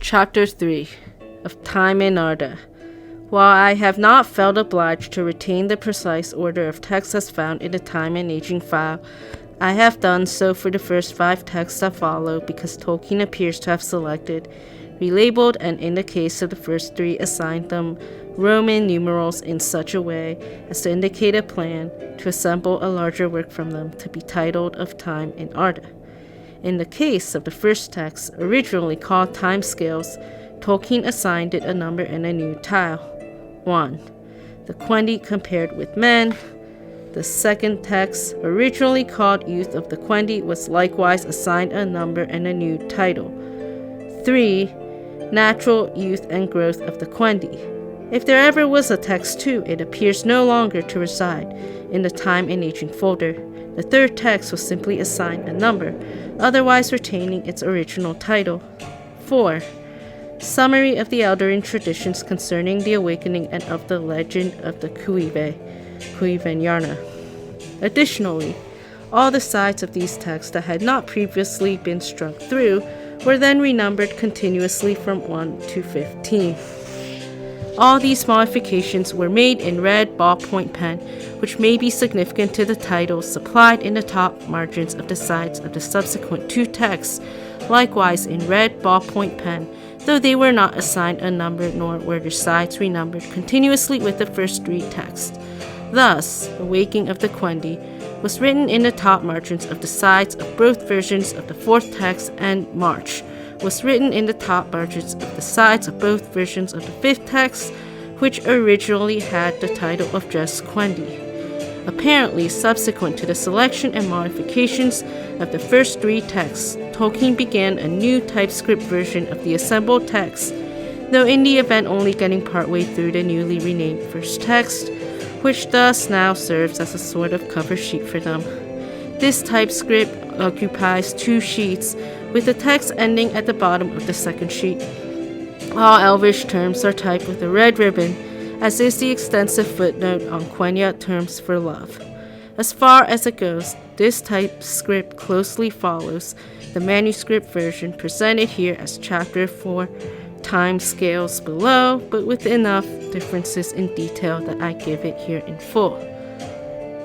Chapter 3 of Time in Arda. While I have not felt obliged to retain the precise order of texts as found in the Time and Aging file, I have done so for the first 5 texts that follow because Tolkien appears to have selected, relabeled, and in the case of the first 3 assigned them Roman numerals in such a way as to indicate a plan to assemble a larger work from them to be titled Of Time in Arda. In the case of the first text, originally called Timescales, Tolkien assigned it a number and a new tile. 1. The Quendi compared with men. The second text, originally called Youth of the Quendi, was likewise assigned a number and a new title. 3. Natural Youth and Growth of the Quendi. If there ever was a text 2, it appears no longer to reside in the Time and Aging folder. The third text was simply assigned a number, otherwise retaining its original title. 4. Summary of the Eldarin traditions concerning the awakening and of the legend of the Kuiven-Yarna. Additionally, all the sides of these texts that had not previously been struck through were then renumbered continuously from 1 to 15. All these modifications were made in red ballpoint pen, which may be significant to the titles supplied in the top margins of the sides of the subsequent 2 texts, likewise in red ballpoint pen, though they were not assigned a number nor were the sides renumbered continuously with the first 3 texts. Thus, The Waking of the Quendi was written in the top margins of the sides of both versions of the 4th text, and March was written in the top margins of the sides of both versions of the 5th text, which originally had the title of just Quendi. Apparently, subsequent to the selection and modifications of the first 3 texts, Tolkien began a new typescript version of the assembled text, though in the event only getting partway through the newly renamed first text, which thus now serves as a sort of cover sheet for them. This typescript occupies 2 sheets, with the text ending at the bottom of the second sheet. All Elvish terms are typed with a red ribbon, as is the extensive footnote on Quenya terms for love. As far as it goes, this typescript closely follows the manuscript version presented here as Chapter 4, Timescales below, but with enough differences in detail that I give it here in full.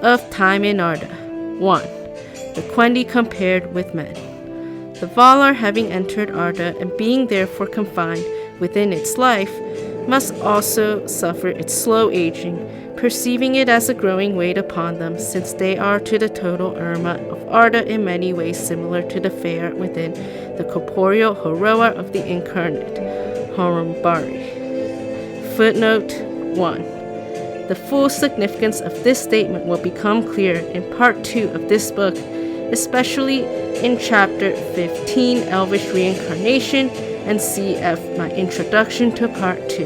Of Time in Arda. 1. The Quendi compared with men. The Valar, having entered Arda and being therefore confined within its life, must also suffer its slow aging, perceiving it as a growing weight upon them, since they are to the total Irma of Arda in many ways similar to the Fair within the corporeal Heroa of the incarnate Horumbari. Footnote 1. The full significance of this statement will become clear in Part 2 of this book, especially in Chapter 15, Elvish Reincarnation, and cf. my introduction to Part 2.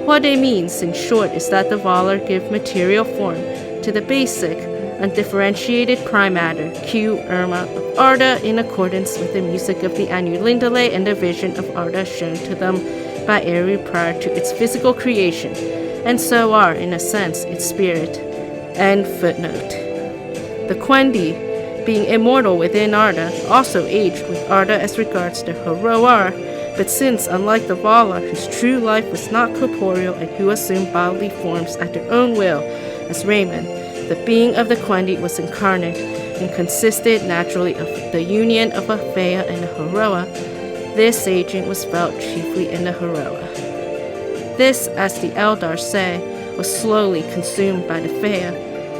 What it means, in short, is that the Valar give material form to the basic, undifferentiated primatter, Q Irma of Arda, in accordance with the music of the Anulindale and the vision of Arda shown to them by Eru prior to its physical creation, and so are, in a sense, its spirit. End footnote. The Quendi, being immortal within Arda, also aged with Arda as regards the Heroar, but since, unlike the Valar, whose true life was not corporeal and who assumed bodily forms at their own will, as Raymond, the being of the Quendi was incarnate and consisted naturally of the union of a Fea and a Heroa, this aging was felt chiefly in the Heroa. This, as the Eldar say, was slowly consumed by the Fea,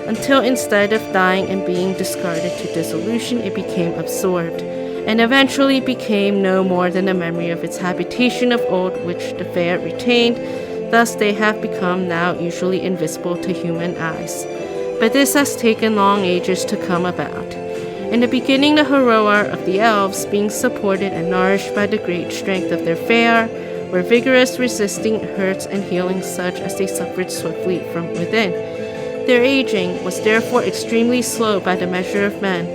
until instead of dying and being discarded to dissolution, it became absorbed, and eventually became no more than a memory of its habitation of old, which the Fea retained. Thus they have become now usually invisible to human eyes. But this has taken long ages to come about. In the beginning, the Heroar of the elves, being supported and nourished by the great strength of their Fëanor, were vigorous, resisting hurts and healing such as they suffered swiftly from within. Their aging was therefore extremely slow by the measure of men,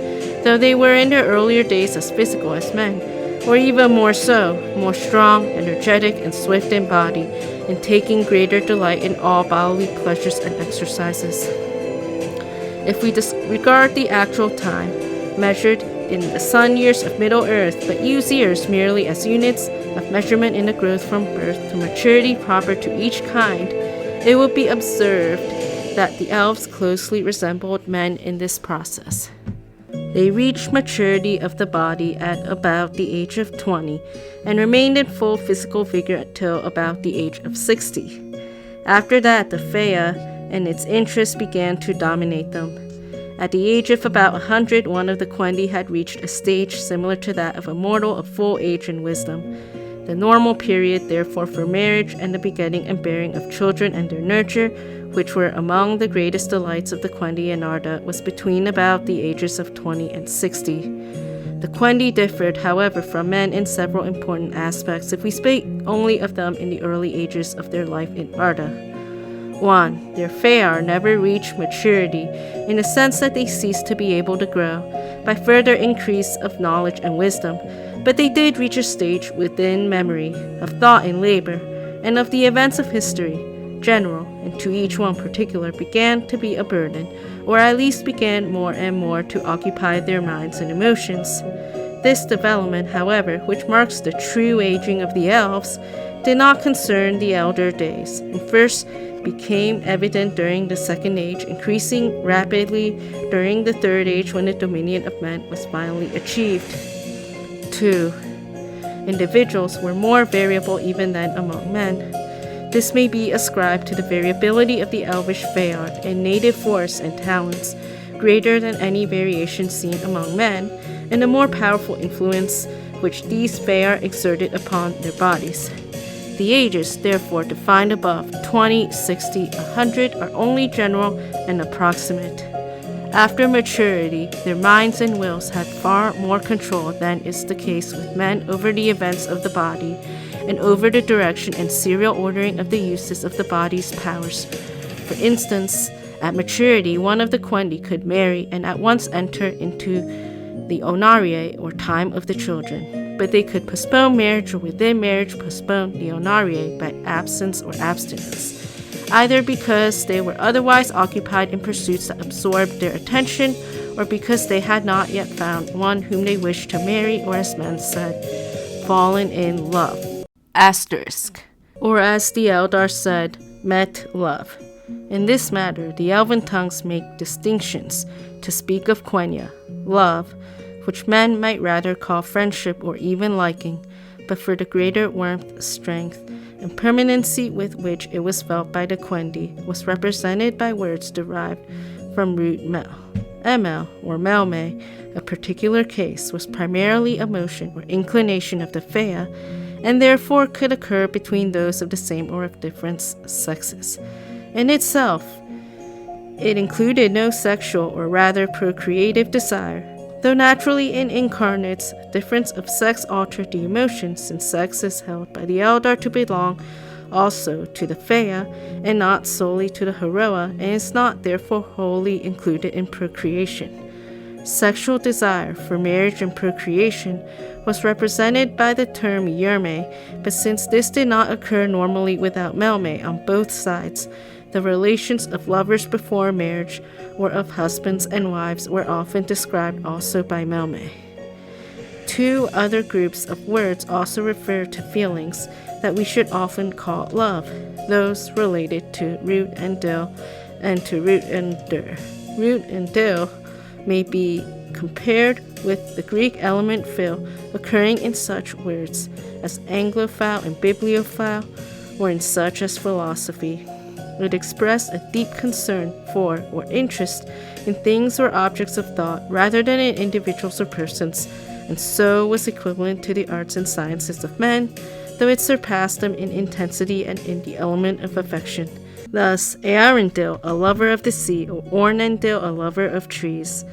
though they were in their earlier days as physical as men, or even more so, more strong, energetic, and swift in body, in taking greater delight in all bodily pleasures and exercises. If we disregard the actual time, measured in the sun years of Middle-earth, but use years merely as units, of measurement in the growth from birth to maturity proper to each kind, it will be observed that the elves closely resembled men in this process. They reached maturity of the body at about the age of 20 and remained in full physical vigor until about the age of 60. After that, the Fea and its interests began to dominate them. At the age of about 100, one of the Quendi had reached a stage similar to that of a mortal of full age and wisdom. The normal period, therefore, for marriage and the begetting and bearing of children and their nurture, which were among the greatest delights of the Quendi and Arda, was between about the ages of 20 and 60. The Quendi differed, however, from men in several important aspects if we speak only of them in the early ages of their life in Arda. 1. Their Feyar never reached maturity in the sense that they ceased to be able to grow by further increase of knowledge and wisdom, but they did reach a stage within memory, of thought and labor, and of the events of history, general, and to each one particular, began to be a burden, or at least began more and more to occupy their minds and emotions. This development, however, which marks the true aging of the elves, did not concern the elder days, and first became evident during the Second Age, increasing rapidly during the Third Age when the dominion of men was finally achieved. 2. Individuals were more variable even than among men. This may be ascribed to the variability of the elvish Feyar and native force and talents, greater than any variation seen among men, and the more powerful influence which these Feyar exerted upon their bodies. The ages, therefore, defined above 20, 60, 100 are only general and approximate. After maturity, their minds and wills had far more control than is the case with men over the events of the body and over the direction and serial ordering of the uses of the body's powers. For instance, at maturity, one of the Quendi could marry and at once enter into the Onarie, or time of the children, but they could postpone marriage or within marriage postpone the Onarie by absence or abstinence, either because they were otherwise occupied in pursuits that absorbed their attention or because they had not yet found one whom they wished to marry, or as men said, fallen in love. Asterisk. Or as the Eldar said, met love. In this matter, the elven tongues make distinctions to speak of quenya, love, which men might rather call friendship or even liking, but for the greater warmth, strength, and permanency with which it was felt by the Quendi, was represented by words derived from root mel. Emel, or melme, a particular case, was primarily a motion or inclination of the Fea, and therefore could occur between those of the same or of different sexes. In itself, it included no sexual or rather procreative desire, though naturally in incarnates, difference of sex altered the emotions, since sex is held by the Eldar to belong also to the Fea and not solely to the Heroa, and is not therefore wholly included in procreation. Sexual desire for marriage and procreation was represented by the term yerme, but since this did not occur normally without melme on both sides, the relations of lovers before marriage or of husbands and wives were often described also by melme. Two other groups of words also refer to feelings that we should often call love, those related to root and dill and to root and dur. Root and dill may be compared with the Greek element phil occurring in such words as anglophile and bibliophile, or in such as philosophy. It expressed a deep concern for or interest in things or objects of thought rather than in individuals or persons, and so was equivalent to the arts and sciences of men, though it surpassed them in intensity and in the element of affection. Thus, Earendil, a lover of the sea, or Ornendil, a lover of trees.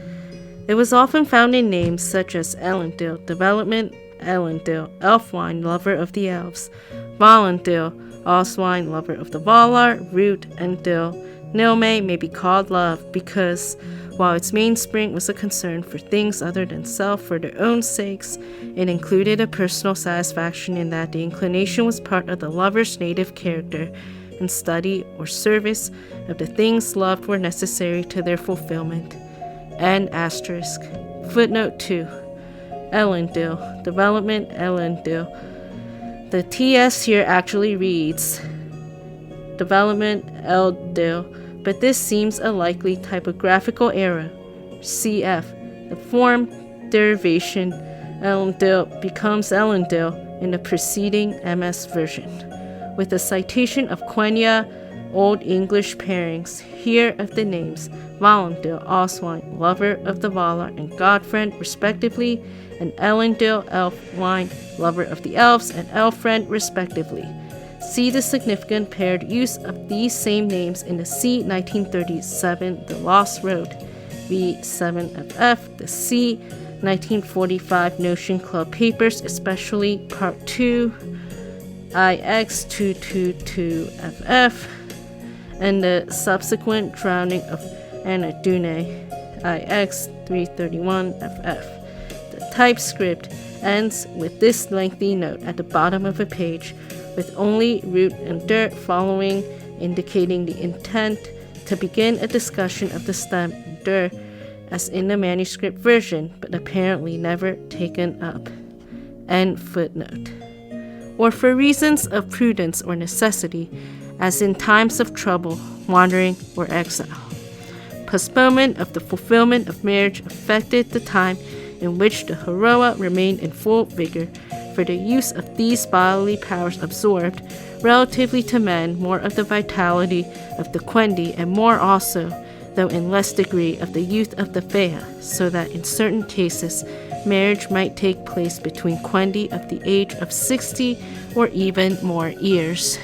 It was often found in names such as Elendil, development, Elendil, Elfwine, lover of the elves, Valendil, Oswine, lover of the Valar, root, and dill. NoME may be called love because, while its mainspring was a concern for things other than self for their own sakes, it included a personal satisfaction in that the inclination was part of the lover's native character, and study or service of the things loved were necessary to their fulfillment. N asterisk. Footnote 2. Elendil, development Elendil, The TS here actually reads development Eldil, but this seems a likely typographical error. CF. The form derivation Elendil becomes Elendil in the preceding MS version, with a citation of Quenya Old English pairings here of the names Valendil, Oswine, lover of the Valar and Godfriend respectively, and Elendil, Elfwine, lover of the elves and Elfriend respectively. See the significant paired use of these same names in the C. 1937 The Lost Road, V7FF, the C. 1945 Notion Club Papers, especially Part 2, IX222FF, and the subsequent drowning of Anadune, IX331FF. The typescript ends with this lengthy note at the bottom of a page, with only root and dirt following, indicating the intent to begin a discussion of the stem dir, as in the manuscript version, but apparently never taken up. End footnote. Or for reasons of prudence or necessity, as in times of trouble, wandering, or exile. Postponement of the fulfillment of marriage affected the time in which the Heroa remained in full vigor, for the use of these bodily powers absorbed, relatively to men, more of the vitality of the Quendi, and more also, though in less degree, of the youth of the Fea, so that in certain cases marriage might take place between Quendi of the age of 60 or even more years.